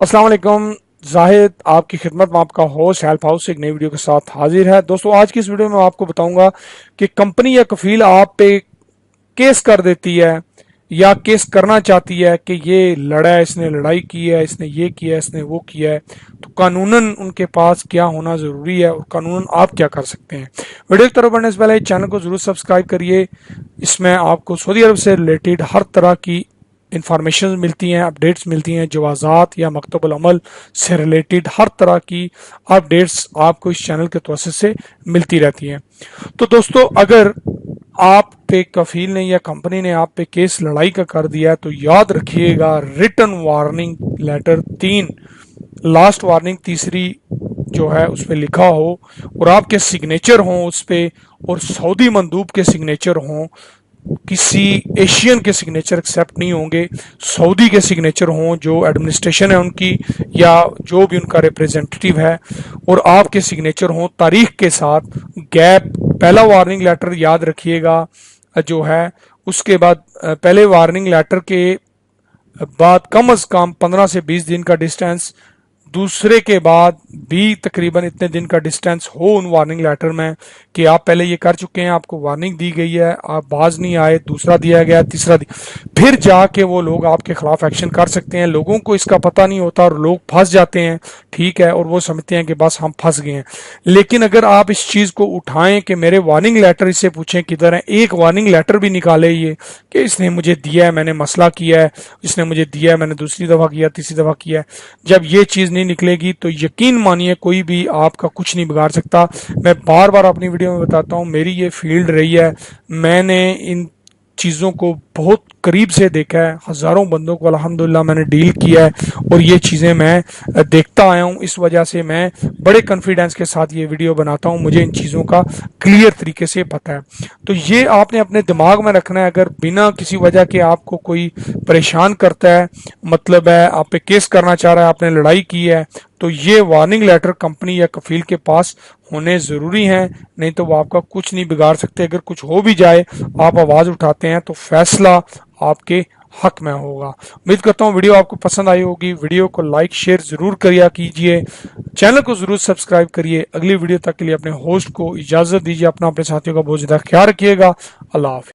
अस्सलाम वालेकुम। जाहिद आपकी खिदमत में आपका होस्ट हेल्प हाउस एक नई वीडियो के साथ हाजिर है। दोस्तों, आज की इस वीडियो में मैं आपको बताऊंगा कि कंपनी या कफील आप पे केस कर देती है या केस करना चाहती है कि ये लड़ा है, इसने लड़ाई की है, इसने ये किया है, इसने वो किया है, तो कानूनन उनके पास क्या होना ज़रूरी है और कानूनन आप क्या कर सकते हैं। वीडियो की तरफ बढ़ने से पहले चैनल को ज़रूर सब्सक्राइब करिए। इसमें आपको सऊदी अरब से रिलेटेड हर तरह की इंफॉर्मेशन मिलती हैं, अपडेट्स मिलती हैं, जवाज़ात या मकतबुल अमल से रिलेटेड हर तरह की अपडेट्स आपको इस चैनल के तवज्जुह से मिलती रहती हैं। तो दोस्तों, अगर आप पे कफील ने या कंपनी ने आप पे केस लड़ाई का कर दिया है तो याद रखिएगा, written warning letter 3 last warning तीसरी जो है उस पर लिखा हो और आपके सिग्नेचर हों उस पर, और सऊदी मंदूब के सिग्नेचर हों। किसी एशियन के सिग्नेचर एक्सेप्ट नहीं होंगे, सऊदी के सिग्नेचर हों जो एडमिनिस्ट्रेशन है उनकी या जो भी उनका रिप्रेजेंटेटिव है, और आपके सिग्नेचर हों तारीख के साथ। गैप पहला वार्निंग लेटर याद रखिएगा जो है, उसके बाद पहले वार्निंग लेटर के बाद कम से कम 15 से 20 दिन का डिस्टेंस, दूसरे के बाद भी तकरीबन इतने दिन का डिस्टेंस हो उन वार्निंग लेटर में कि आप पहले ये कर चुके हैं, आपको वार्निंग दी गई है, आप बाज नहीं आए, दूसरा दिया गया, तीसरा दिया, फिर जाके वो लोग आपके खिलाफ एक्शन कर सकते हैं। लोगों को इसका पता नहीं होता और लोग फंस जाते हैं, ठीक है, और वो समझते हैं कि बस हम फंस गए हैं। लेकिन अगर आप इस चीज को उठाएं कि मेरे वार्निंग लेटर, इससे पूछें किधर है, एक वार्निंग लेटर भी निकाले ये कि इसने मुझे दिया है, मैंने मसला किया है, इसने मुझे दिया है, मैंने दूसरी दफा किया, तीसरी दफा किया है, जब ये चीज नहीं निकलेगी तो यकीन मानिए कोई भी आपका कुछ नहीं बिगाड़ सकता। मैं बार बार अपनी वीडियो में बताता हूं, मेरी ये फील्ड रही है, मैंने इन चीज़ों को बहुत करीब से देखा है, हज़ारों बंदों को अल्हम्दुलिल्लाह मैंने डील किया है और ये चीज़ें मैं देखता आया हूँ। इस वजह से मैं बड़े कॉन्फिडेंस के साथ ये वीडियो बनाता हूँ, मुझे इन चीज़ों का क्लियर तरीके से पता है। तो ये आपने अपने दिमाग में रखना है। अगर बिना किसी वजह के आपको कोई परेशान करता है, मतलब है आप पे केस करना चाह रहा है, आपने लड़ाई की है, तो ये वार्निंग लेटर कंपनी या कफील के पास होने ज़रूरी हैं, नहीं तो वो आपका कुछ नहीं बिगाड़ सकते। अगर कुछ हो भी जाए, आप आवाज़ उठाते हैं तो फैसला आपके हक में होगा। उम्मीद करता हूँ वीडियो आपको पसंद आई होगी। वीडियो को लाइक शेयर ज़रूर करिए कीजिए, चैनल को ज़रूर सब्सक्राइब करिए। अगली वीडियो तक के लिए अपने होस्ट को इजाज़त दीजिए। अपना अपने साथियों का बहुत ज़्यादा ख्याल रखिएगा। अल्लाह हाफ़िज़।